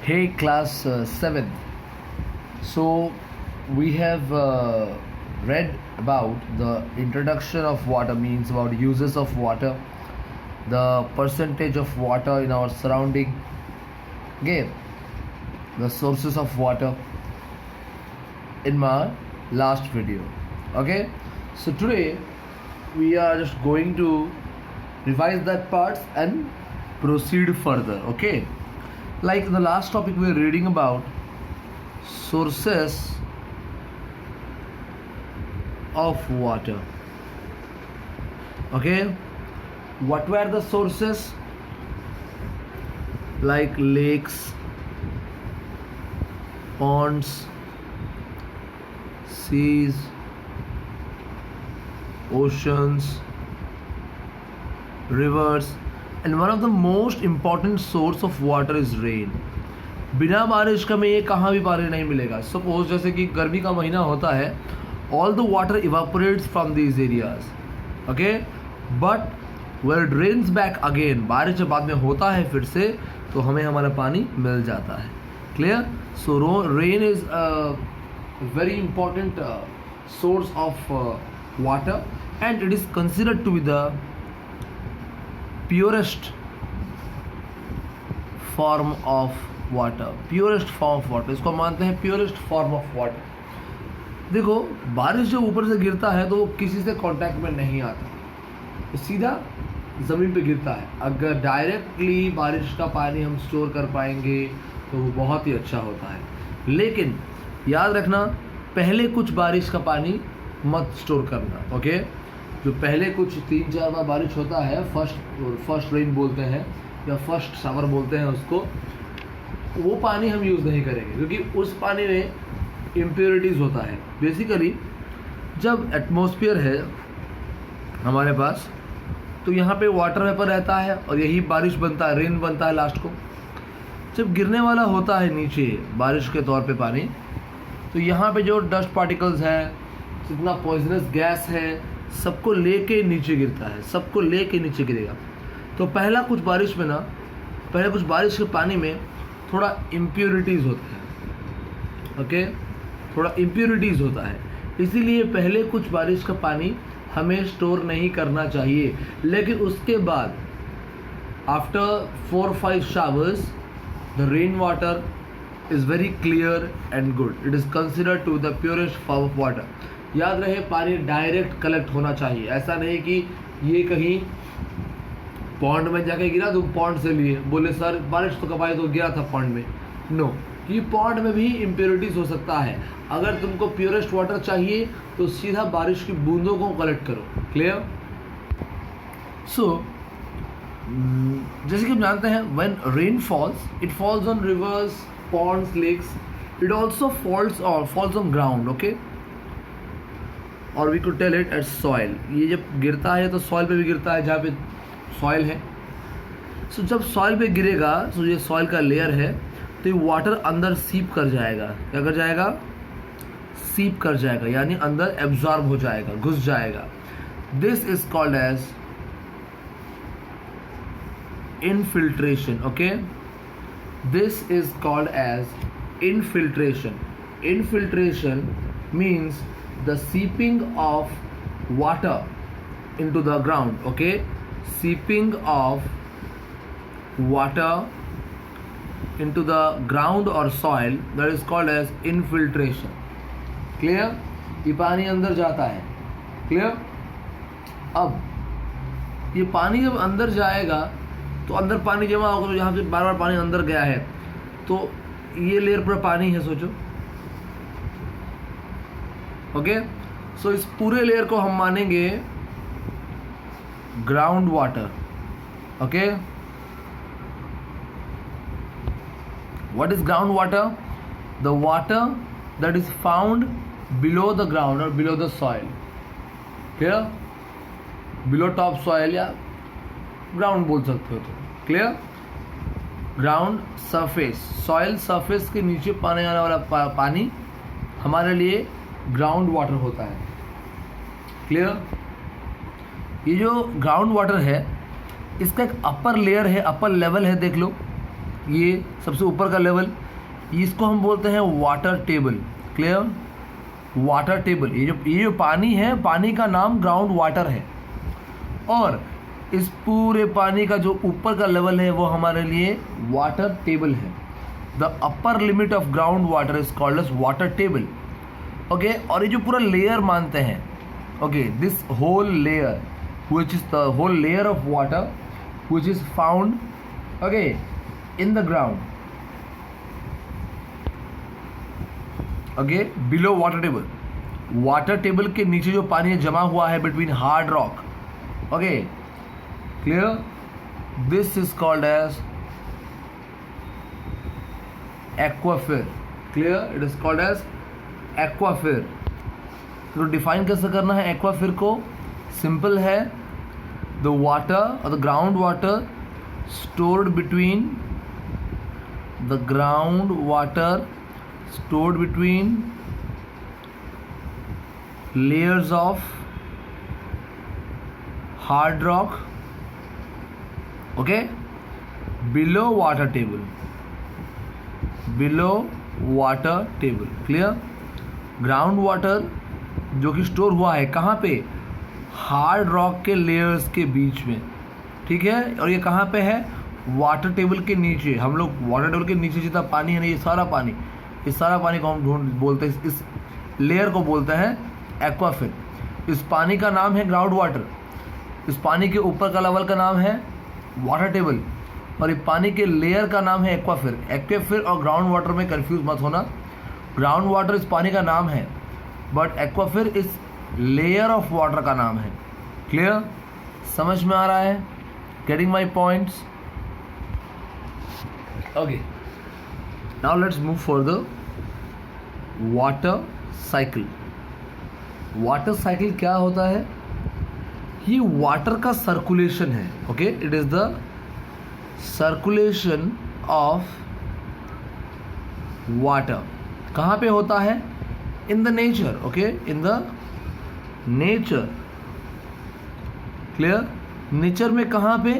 Hey, class 7th. So, we have read about the introduction of water, means about uses of water, the percentage of water in our surrounding, okay, the sources of water in my last video. Okay, so today we are just going to revise that parts and proceed further. Okay, like in the last topic we were reading about sources of water. Okay, what were the sources? Like lakes, ponds, seas, oceans, rivers, and one of the most important source of water is rain. बिना बारिश का में ये कहाँ भी पानी नहीं मिलेगा. सपोज जैसे कि गर्मी का महीना होता है, all the water evaporates from these areas, okay, but when it rains back again, बारिश जब बाद में होता है फिर से, तो हमें हमारा पानी मिल जाता है. Clear? So rain is a very important source of water, and it is considered to be the purest form of water. Purest form of water, इसको मानते हैं प्योरेस्ट फॉर्म ऑफ वाटर. देखो, बारिश जब ऊपर से गिरता है तो वो किसी से कांटेक्ट में नहीं आता, तो सीधा ज़मीन पे गिरता है. अगर डायरेक्टली बारिश का पानी हम स्टोर कर पाएंगे तो वो बहुत ही अच्छा होता है. लेकिन याद रखना, पहले कुछ बारिश का पानी मत स्टोर करना. ओके, जो पहले कुछ 3-4 बार बारिश होता है, फर्स्ट रेन बोलते हैं या फर्स्ट शावर बोलते हैं उसको, वो पानी हम यूज़ नहीं करेंगे, क्योंकि उस पानी में इम्प्योरिटीज़ होता है. बेसिकली जब एटमॉस्फेयर है हमारे पास, तो यहाँ पे वाटर वेपर रहता है और यही बारिश बनता है, रेन बनता है. लास्ट को जब गिरने वाला होता है नीचे बारिश के तौर पे पानी, तो यहाँ पे जो डस्ट पार्टिकल्स है, जितना पॉइजनस गैस है, सबको लेके नीचे गिरता है, सबको लेके नीचे गिरेगा. तो पहले कुछ बारिश के पानी में थोड़ा इम्प्योरिटीज़ होता है. ओके, थोड़ा इम्प्योरिटीज़ होता है, इसीलिए पहले कुछ बारिश का पानी हमें स्टोर नहीं करना चाहिए. लेकिन उसके बाद after 4-5 showers the rain water is very clear and good. It is considered to the purest form of water. याद रहे, पानी डायरेक्ट कलेक्ट होना चाहिए. ऐसा नहीं कि ये कहीं पॉन्ड में जाके गिरा, तो पॉन्ड से लिए बोले सर बारिश तो कब आई तो गिरा था पॉन्ड में. नो, ये पॉन्ड में भी इम्प्योरिटीज हो सकता है. अगर तुमको प्योरेस्ट वाटर चाहिए तो सीधा बारिश की बूंदों को कलेक्ट करो. क्लियर? सो जैसे कि हम जानते हैं, when rain falls, it falls on rivers, ponds, lakes. It also falls on ground. Okay, और we could tell it at soil. ये जब गिरता है तो सॉइल पे भी गिरता है, जहाँ पे सॉइल है. सो जब सॉइल पे गिरेगा, तो ये सॉइल का लेयर है, तो ये वाटर अंदर सीप कर जाएगा. क्या कर जाएगा? सीप कर जाएगा, यानी अंदर एब्जॉर्ब हो जाएगा, घुस जाएगा. This is called as infiltration. Okay, this is called as infiltration. Infiltration means the seeping of water into the ground. Okay, seeping of water into the ground or soil, that is called as infiltration. Clear? ये पानी अंदर जाता है. Clear? अब ये पानी जब अंदर जाएगा तो अंदर पानी जमा होगा, तो यहाँ से बार बार पानी अंदर गया है, तो ये लेयर पूरा पानी है, सोचो. ओके, सो इस पूरे लेयर को हम मानेंगे ground water. Okay, what is groundwater? The water that is found below the ground or below the soil. Clear? Below top soil या ground बोल सकते हो. तो clear? Ground surface, soil surface के नीचे पाने आने वाला पानी हमारे लिए ग्राउंड वाटर होता है. क्लियर? ये जो ग्राउंड वाटर है, इसका एक अपर लेयर है, अपर लेवल है. देख लो, ये सबसे ऊपर का लेवल, इसको हम बोलते हैं water table. Clear? Water table, ये जो पानी है, पानी का नाम ग्राउंड वाटर है, और इस पूरे पानी का जो ऊपर का लेवल है वो हमारे लिए वाटर टेबल है। The upper limit of ground water is called as water table. Okay, और ये जो पूरा लेयर मानते हैं, okay, this whole layer which is the whole layer of water which is found, okay, in the ground, okay, below water table। Water table के नीचे जो पानी जमा हुआ है between hard rock, okay, clear, this is called as aquifer. Clear? It is called as aquifer. तो define कैसे करना है एक्वाफिर को? सिंपल है, द वाटर और the ground water stored between the ground water stored between layers of hard rock, okay, below water table, below water table। Clear? Ground water जो कि store हुआ है कहाँ पे? हार्ड रॉक के लेयर्स के बीच में, ठीक है, और ये कहाँ पे है? वाटर टेबल के नीचे। हम लोग वाटर टेबल के नीचे जितना पानी है ना, ये सारा पानी को हम बोलते हैं, इस लेयर को बोलते हैं एक्वाफिर। इस पानी का नाम है ग्राउंड वाटर, इस पानी के ऊपर का लेवल का नाम है वाटर टेबल, और इस पानी के लेयर का नाम है एक्वाफिर। एक्वाफिर और ग्राउंड वाटर में कंफ्यूज मत होना। ग्राउंड वाटर इस पानी का नाम है, बट एक्वाफिर इस लेयर ऑफ वाटर का नाम है। क्लियर? समझ में आ रहा है? Getting my points? Okay, now let's move for the water cycle. Water cycle क्या होता है? ये वाटर का सर्कुलेशन है। Okay, it is the circulation of water. कहाँ पे होता है? In the nature. Okay, in the nature. Clear? Nature में कहाँ पे?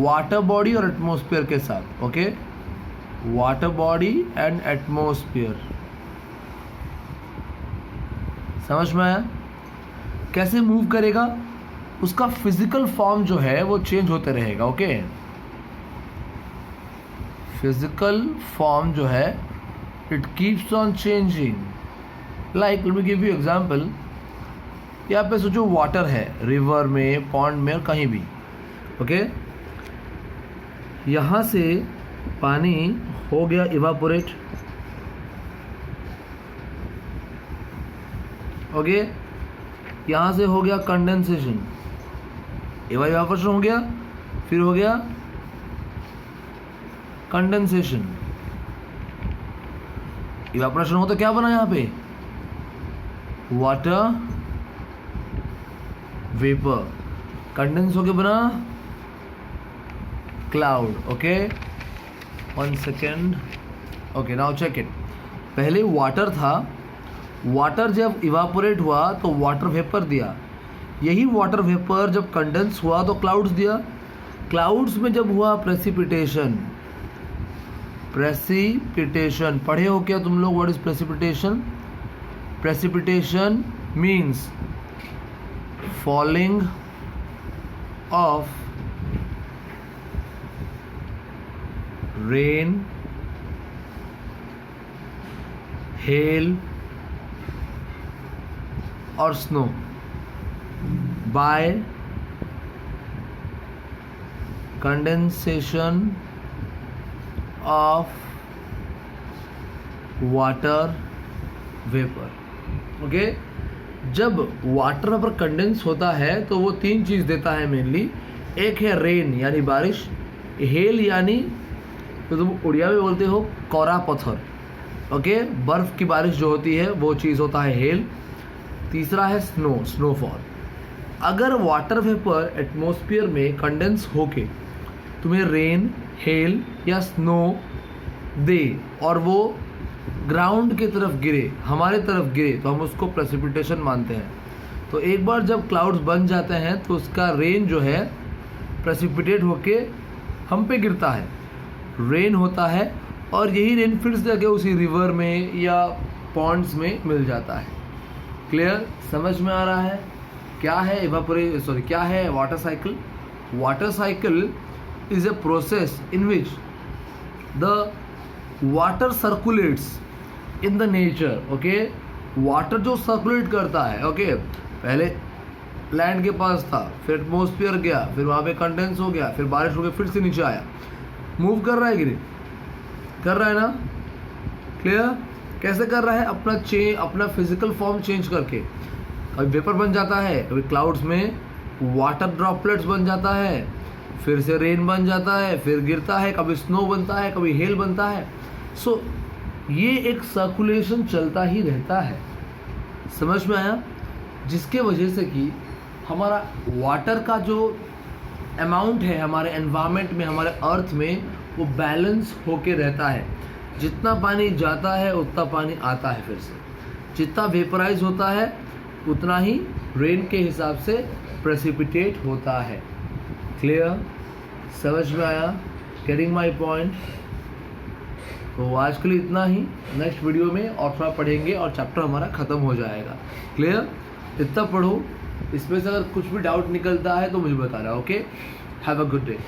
वाटर बॉडी और एटमॉस्फेयर के साथ। Okay, water body and atmosphere. समझ में आया? कैसे मूव करेगा? उसका फिजिकल फॉर्म जो है वो चेंज होते रहेगा। ओके, फिजिकल फॉर्म जो है it keeps on changing. Like let me give you example. यहाँ पे सोचो वाटर है, रिवर में, पॉन्ड में, और कहीं भी। ओके, यहाँ से पानी हो गया इवापोरेट। ओके, यहाँ से हो गया कंडेंसेशन, इवापोरेशन हो गया, फिर हो गया कंडेंसेशन। इवापोरेशन हो तो क्या बना यहाँ पे? Water vapour. कंडेंस होके बना cloud. Okay, 1 second. Okay, now check it. पहले वाटर था, वाटर जब इवापोरेट हुआ तो वाटर वेपर दिया, यही वाटर वेपर जब कंडेंस हुआ तो क्लाउड्स दिया। क्लाउड्स में जब हुआ प्रेसिपिटेशन, प्रेसिपिटेशन पढ़े हो क्या तुम लोग? What is precipitation? Precipitation means falling of rain, hail और snow by condensation of water vapor। Okay, जब वाटर वेपर कंडेंस होता है तो वो 3 चीज़ देता है मेनली। एक है रेन यानी बारिश, हेल यानी तो तुम उड़िया में बोलते हो कोरा पत्थर। ओके, बर्फ़ की बारिश जो होती है वो चीज़ होता है हेल। तीसरा है स्नो, स्नोफॉल। अगर वाटर वेपर एटमॉस्फेयर में कंडेंस होके तुम्हें रेन, हेल या स्नो दे और वो ग्राउंड की तरफ गिरे, हमारे तरफ गिरे, तो हम उसको प्रेसिपिटेशन मानते हैं। तो एक बार जब क्लाउड्स बन जाते हैं तो उसका रेन जो है प्रेसिपिटेट होके हम पे गिरता है, रेन होता है और यही रेन फिर से जाके उसी रिवर में या पॉन्ड्स में मिल जाता है। क्लियर, समझ में आ रहा है? क्या है क्या है water cycle? Water cycle is a process in which the water circulates in the nature. okay, water जो सर्कुलेट करता है, ओके, पहले लैंड के पास था, फिर एटमोस्फियर गया, फिर वहाँ पे कंडेंस हो गया, फिर बारिश हो गई, फिर से नीचे आया, मूव कर रहा है कि नहीं कर रहा है ना? क्लियर? कैसे कर रहा है? अपना फिजिकल फॉर्म चेंज करके, कभी वेपर बन जाता है, कभी क्लाउड्स में वाटर ड्रॉपलेट्स बन जाता है, फिर से रेन बन जाता है, फिर गिरता है, कभी स्नो बनता है, कभी हेल बनता है। सो ये एक सर्कुलेशन चलता ही रहता है। समझ में आया? जिसके वजह से कि हमारा वाटर का जो अमाउंट है हमारे एनवायरनमेंट में, हमारे अर्थ में, वो बैलेंस होके रहता है। जितना पानी जाता है उतना पानी आता है, फिर से जितना वेपराइज होता है उतना ही रेन के हिसाब से प्रेसिपिटेट होता है। क्लियर? समझ में आया? Getting my point? तो आज के लिए इतना ही। नेक्स्ट वीडियो में और थोड़ा पढ़ेंगे और चैप्टर हमारा ख़त्म हो जाएगा। क्लियर? इतना पढ़ो, इसमें से अगर कुछ भी डाउट निकलता है तो मुझे बताना। Okay, have a good day.